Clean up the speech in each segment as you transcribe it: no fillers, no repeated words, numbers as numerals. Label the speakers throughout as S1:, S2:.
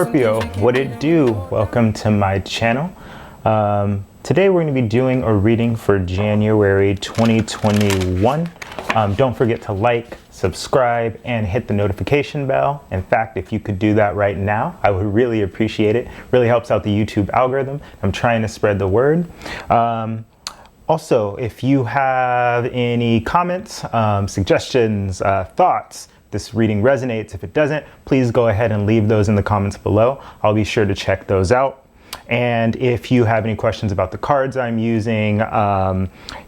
S1: Scorpio, what it do? Welcome to my channel. Today we're going to be doing a reading for January 2021. Don't forget to like, subscribe, and hit the notification bell. In fact, if you could do that right now, I would really appreciate it. Really helps out the YouTube algorithm. I'm trying to spread the word. Also, if you have any comments, suggestions, thoughts, this reading resonates. If it doesn't, please go ahead and leave those in the comments below. I'll be sure to check those out. And if you have any questions about the cards I'm using,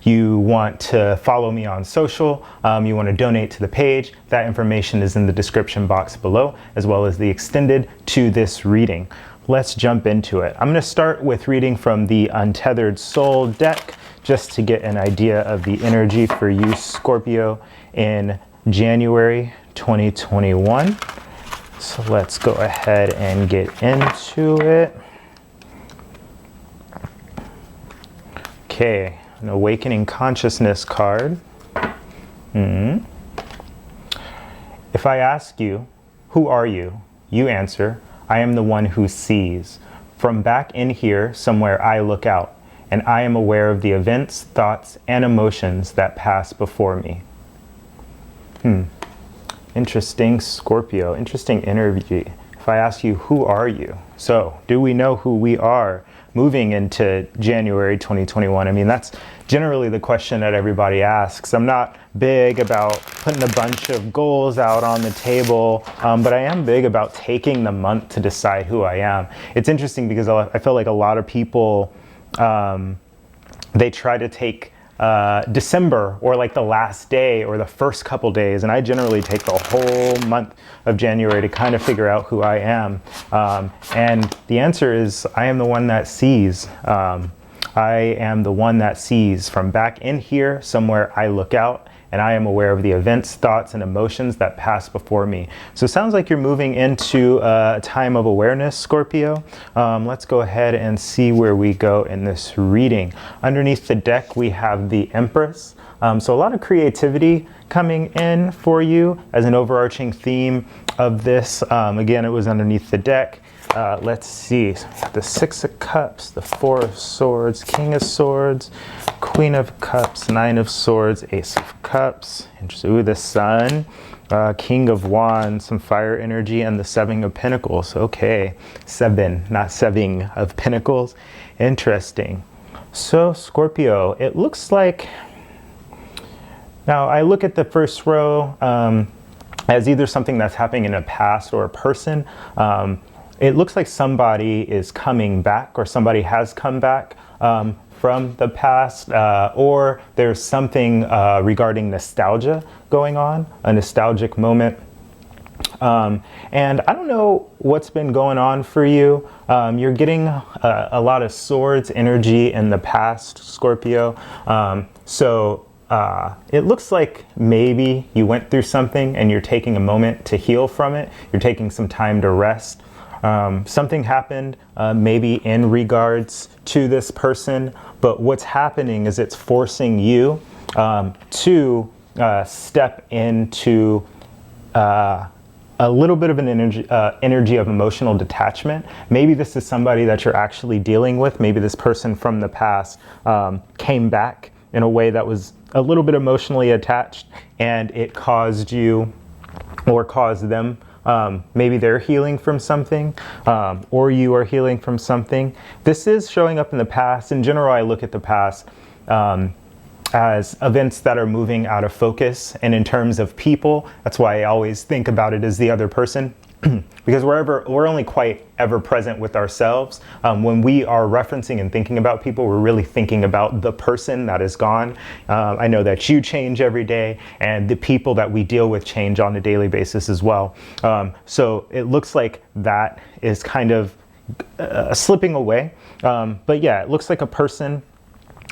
S1: you want to follow me on social, you want to donate to the page, that information is in the description box below, as well as the extended to this reading. Let's jump into it. I'm going to start with reading from the Untethered Soul deck, just to get an idea of the energy for you, Scorpio, in January 2021. So let's go ahead and get into it. Okay, an Awakening Consciousness card. If I ask you, who are you? You answer, I am the one who sees. From back in here, somewhere I look out, and I am aware of the events, thoughts, and emotions that pass before me. Interesting, Scorpio. Interesting energy. If I ask you, who are you? So, do we know who we are moving into January 2021? I mean, that's generally the question that everybody asks. I'm not big about putting a bunch of goals out on the table, but I am big about taking the month to decide who I am. It's interesting because I feel like a lot of people, they try to take December or like the last day or the first couple days, and I generally take the whole month of January to kind of figure out who I am. And the answer is, I am the one that sees. I am the one that sees. From back in here, somewhere I look out, and I am aware of the events, thoughts, and emotions that pass before me. So it sounds like you're moving into a time of awareness, Scorpio. Let's go ahead and see where we go in this reading. Underneath the deck, we have the Empress. So a lot of creativity coming in for you as an overarching theme of this. Again, it was underneath the deck. Let's see, the Six of Cups, the Four of Swords, King of Swords, Queen of Cups, Nine of Swords, Ace of Cups, ooh, the Sun, King of Wands, some fire energy, and the Seven of Pentacles. Okay, seven, not seving of Pentacles. Interesting. So, Scorpio, it looks like, now I look at the first row as either something that's happening in a past or a person. It looks like somebody is coming back, or somebody has come back from the past, or there's something regarding nostalgia going on, a nostalgic moment. And I don't know what's been going on for you. You're getting a lot of swords energy in the past, Scorpio. It looks like maybe you went through something and you're taking a moment to heal from it. You're taking some time to rest. Something happened maybe in regards to this person, but what's happening is it's forcing you to step into a little bit of an energy of emotional detachment. Maybe this is somebody that you're actually dealing with. Maybe this person from the past came back in a way that was a little bit emotionally attached, and it caused you or caused them, maybe they're healing from something, or you are healing from something. This is showing up in the past. In general, I look at the past as events that are moving out of focus, and in terms of people, that's why I always think about it as the other person. Because we're only quite ever present with ourselves. When we are referencing and thinking about people, we're really thinking about the person that is gone. I know that you change every day, and the people that we deal with change on a daily basis as well. So it looks like that is kind of slipping away. But yeah, it looks like a person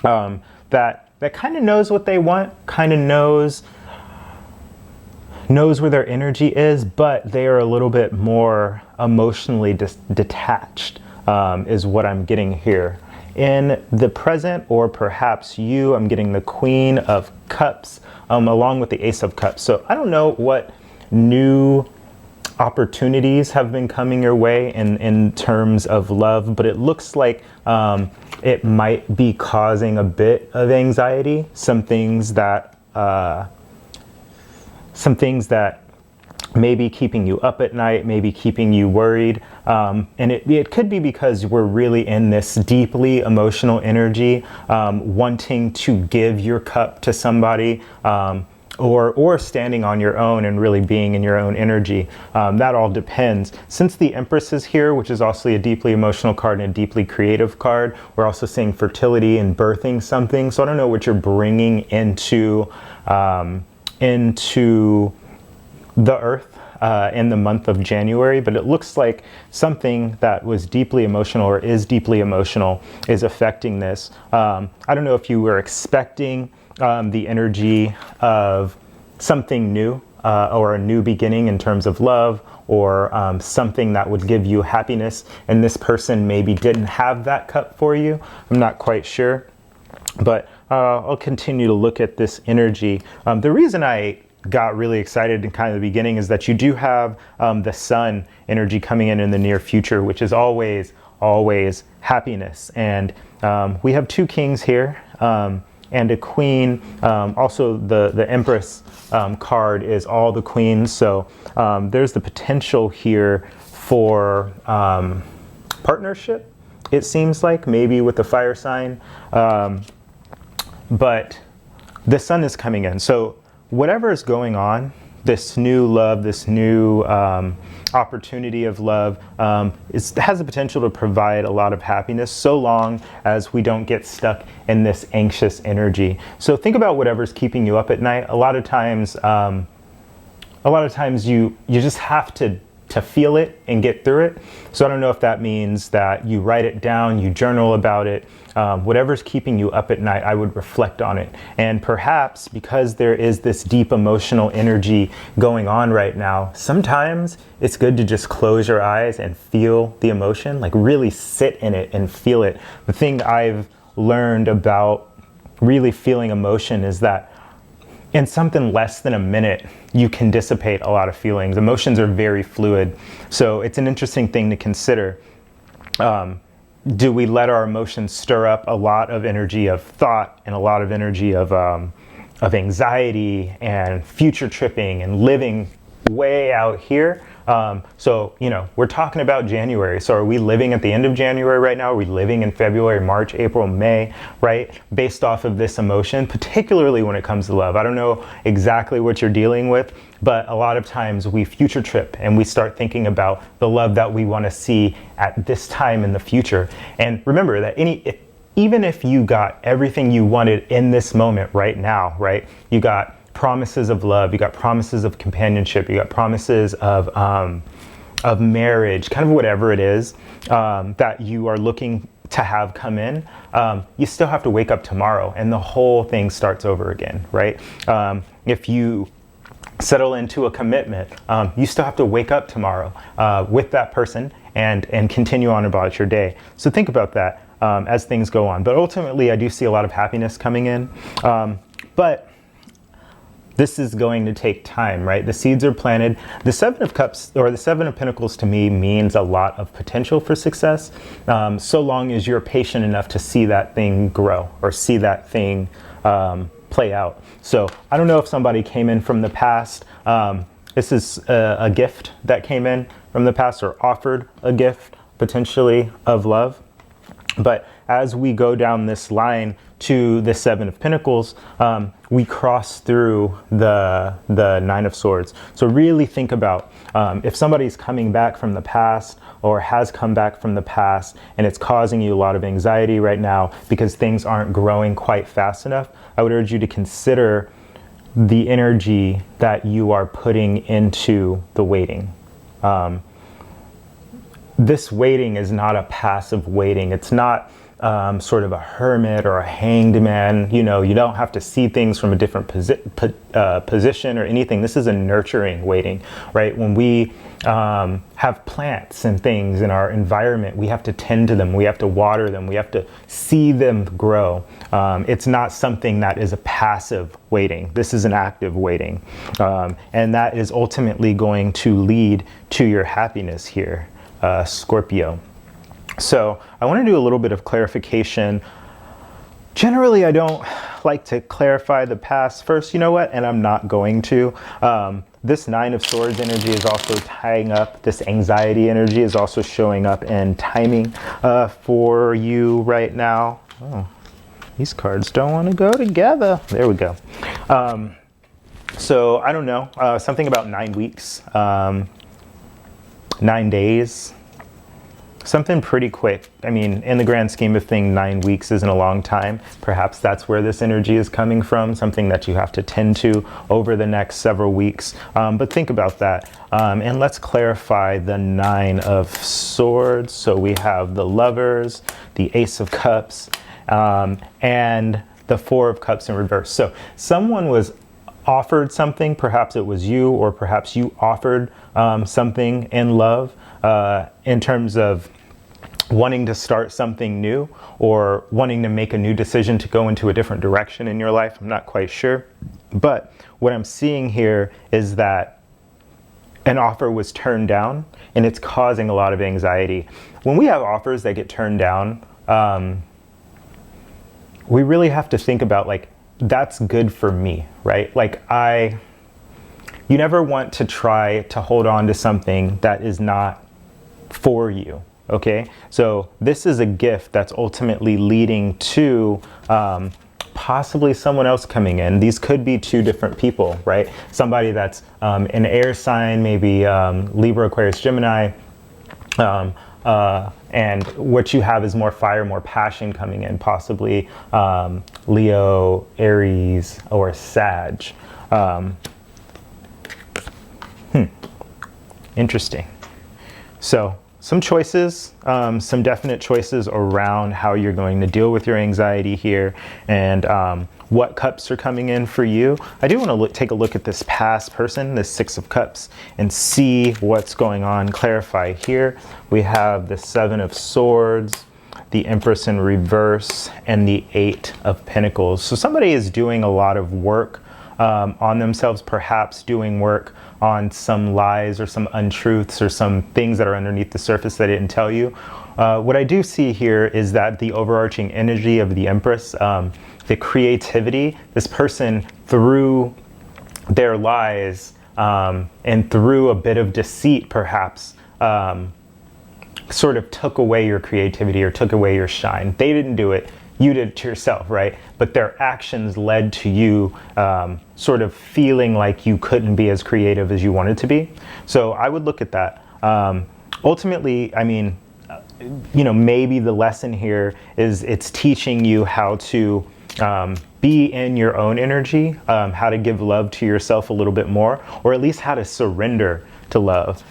S1: that kind of knows what they want, kind of knows where their energy is, but they are a little bit more emotionally detached, is what I'm getting here. In the present, or perhaps you, I'm getting the Queen of Cups along with the Ace of Cups. So I don't know what new opportunities have been coming your way in terms of love, but it looks like it might be causing a bit of anxiety. Some things that maybe keeping you up at night, maybe keeping you worried. And it could be because we're really in this deeply emotional energy, wanting to give your cup to somebody, or standing on your own and really being in your own energy. That all depends. Since the Empress is here, which is also a deeply emotional card and a deeply creative card, we're also seeing fertility and birthing something. So I don't know what you're bringing into the earth in the month of January, but it looks like something that was deeply emotional or is deeply emotional is affecting this. I don't know if you were expecting the energy of something new or a new beginning in terms of love, or something that would give you happiness, and this person maybe didn't have that cup for you. I'm not quite sure, but I'll continue to look at this energy. The reason I got really excited in kind of the beginning is that you do have the sun energy coming in the near future, which is always happiness. And we have two kings here and a queen. Also the Empress card is all the queens. So there's the potential here for partnership, it seems like, maybe with the fire sign. But the sun is coming in. So whatever is going on, this new love, this new opportunity of love, has the potential to provide a lot of happiness, so long as we don't get stuck in this anxious energy. So think about whatever's keeping you up at night. A lot of times you just have to feel it and get through it. So I don't know if that means that you write it down, you journal about it. Whatever's keeping you up at night, I would reflect on it. And perhaps because there is this deep emotional energy going on right now, sometimes it's good to just close your eyes and feel the emotion, like really sit in it and feel it. The thing I've learned about really feeling emotion is that in something less than a minute, you can dissipate a lot of feelings. Emotions are very fluid. So it's an interesting thing to consider. Do we let our emotions stir up a lot of energy of thought and a lot of energy of anxiety and future tripping and living way out here? So, we're talking about January. So are we living at the end of January right now? Are we living in February, March, April, May, right? Based off of this emotion, particularly when it comes to love. I don't know exactly what you're dealing with, but a lot of times we future trip and we start thinking about the love that we want to see at this time in the future. And remember that even if you got everything you wanted in this moment right now, right? You got promises of love, you got promises of companionship, you got promises of marriage, kind of whatever it is that you are looking to have come in, you still have to wake up tomorrow and the whole thing starts over again, right? If you settle into a commitment, you still have to wake up tomorrow with that person and continue on about your day. So think about that as things go on. But ultimately, I do see a lot of happiness coming in. But this is going to take time, right? The seeds are planted. The Seven of Cups, or the Seven of Pentacles, to me means a lot of potential for success, so long as you're patient enough to see that thing grow or see that thing play out. So I don't know if somebody came in from the past. This is a gift that came in from the past, or offered a gift potentially of love. But as we go down this line to the Seven of Pentacles, we cross through the Nine of Swords. So really think about if somebody's coming back from the past or has come back from the past and it's causing you a lot of anxiety right now because things aren't growing quite fast enough, I would urge you to consider the energy that you are putting into the waiting. this waiting is not a passive waiting. It's not sort of a hermit or a hanged man. You know, you don't have to see things from a different position or anything. This is a nurturing waiting, right? When we have plants and things in our environment, we have to tend to them, we have to water them, we have to see them grow. It's not something that is a passive waiting. This is an active waiting. And that is ultimately going to lead to your happiness here, Scorpio. So I want to do a little bit of clarification. Generally, I don't like to clarify the past first, you know what? And I'm not going to. This Nine of Swords energy is also tying up. This anxiety energy is also showing up and timing for you right now. Oh, these cards don't want to go together. There we go. So I don't know, something about 9 weeks, 9 days. Something pretty quick. I mean, in the grand scheme of things, 9 weeks isn't a long time. Perhaps that's where this energy is coming from, something that you have to tend to over the next several weeks. But think about that. And let's clarify the Nine of Swords. So we have the Lovers, the Ace of Cups, and the Four of Cups in reverse. So someone was offered something, perhaps it was you, or perhaps you offered something in love, in terms of wanting to start something new or wanting to make a new decision to go into a different direction in your life. I'm not quite sure. But what I'm seeing here is that an offer was turned down, and it's causing a lot of anxiety. When we have offers that get turned down, we really have to think about, like, that's good for me, right? Like, you never want to try to hold on to something that is not for you. Okay, so this is a gift that's ultimately leading to possibly someone else coming in. These could be two different people, right? Somebody that's an air sign, maybe Libra, Aquarius, Gemini, and what you have is more fire, more passion coming in, possibly Leo, Aries, or Sag. Interesting. So some choices, some definite choices around how you're going to deal with your anxiety here, and what cups are coming in for you. I do want to take a look at this past person, this Six of Cups, and see what's going on. Clarify here. We have the Seven of Swords, the Empress in reverse, and the Eight of Pentacles. So somebody is doing a lot of work on themselves, perhaps doing work on some lies or some untruths or some things that are underneath the surface that I didn't tell you. What I do see here is that the overarching energy of the Empress, the creativity, this person through their lies and through a bit of deceit perhaps, sort of took away your creativity or took away your shine. They didn't do it. You did it to yourself, right? But their actions led to you sort of feeling like you couldn't be as creative as you wanted to be. So I would look at that. Ultimately, I mean, you know, maybe the lesson here is it's teaching you how to be in your own energy, how to give love to yourself a little bit more, or at least how to surrender to love.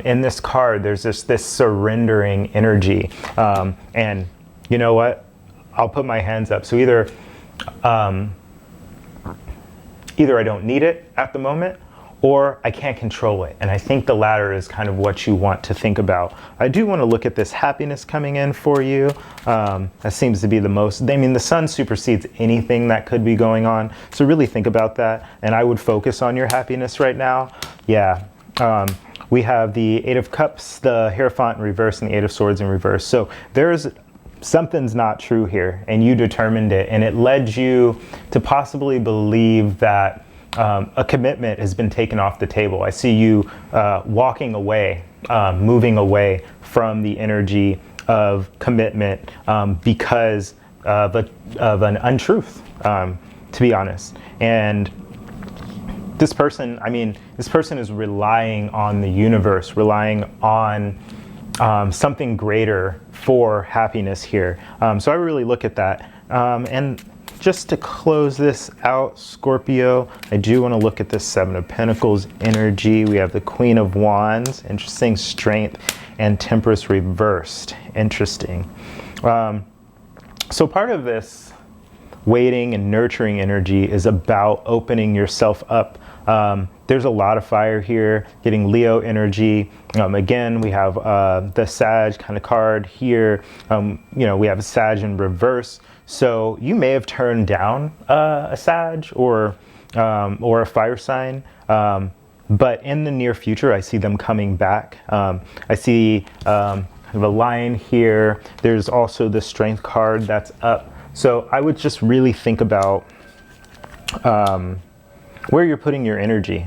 S1: In this card, there's this surrendering energy. And you know what? I'll put my hands up. So either I don't need it at the moment, or I can't control it. And I think the latter is kind of what you want to think about. I do want to look at this happiness coming in for you. That seems to be the most, I mean, the sun supersedes anything that could be going on. So really think about that. And I would focus on your happiness right now. Yeah. We have the Eight of Cups, the Hierophant in reverse, and the Eight of Swords in reverse. So there's something's not true here, and you determined it, and it led you to possibly believe that a commitment has been taken off the table. I see you walking away, moving away from the energy of commitment because of an untruth, to be honest. And this person, I mean, this person is relying on the universe, relying on something greater for happiness here. So I really look at that. And just to close this out, Scorpio, I do want to look at this Seven of Pentacles energy. We have the Queen of Wands, interesting strength and Temperance reversed. Interesting. So part of this waiting and nurturing energy is about opening yourself up. There's a lot of fire here, getting Leo energy. Again, we have the Sag kind of card here. We have a Sag in reverse. So you may have turned down a Sag or a fire sign. But in the near future, I see them coming back. I see kind of a lion here. There's also the Strength card that's up. So I would just really think about where you're putting your energy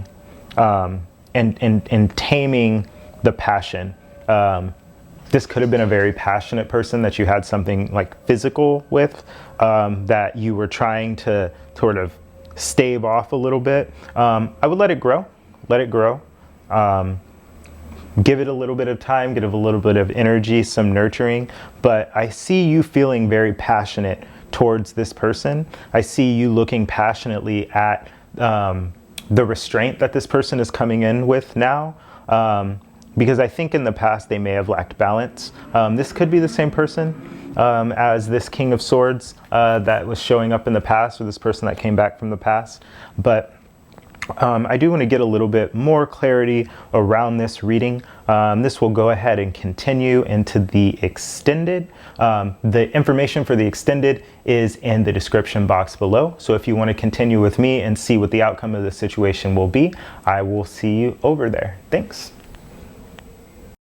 S1: and taming the passion. This could have been a very passionate person that you had something like physical with, that you were trying to sort of stave off a little bit. I would let it grow. Let it grow. Give it a little bit of time, give it a little bit of energy, some nurturing. But I see you feeling very passionate towards this person. I see you looking passionately at the restraint that this person is coming in with now. Because I think in the past they may have lacked balance. This could be the same person as this King of Swords that was showing up in the past, or this person that came back from the past. But I do want to get a little bit more clarity around this reading. This will go ahead and continue into the extended. The information for the extended is in the description box below. So if you want to continue with me and see what the outcome of the situation will be, I will see you over there. Thanks.